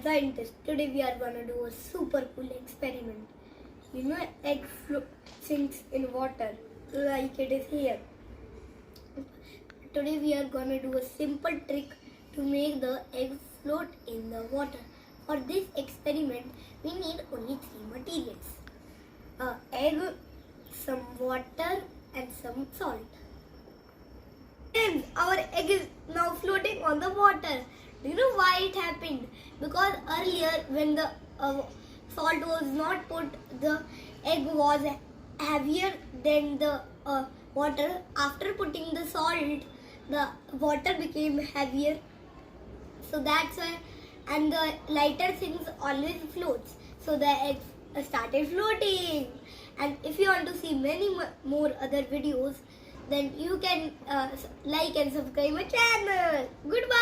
scientists. Today we are gonna do a super cool experiment. You know, egg sinks in water like it is here. Today we are gonna do a simple trick to make the egg float in the water. For this experiment, we need only three materials: egg, some water, and some salt. Friends, our egg is now floating on the water. Do you know why it happened? Because earlier, when the salt was not put, the egg was heavier than the water. After putting the salt, the water became heavier. So that's why, and the lighter things always floats. So the egg started floating. And if you want to see many more other videos, then you can like and subscribe my channel. Goodbye.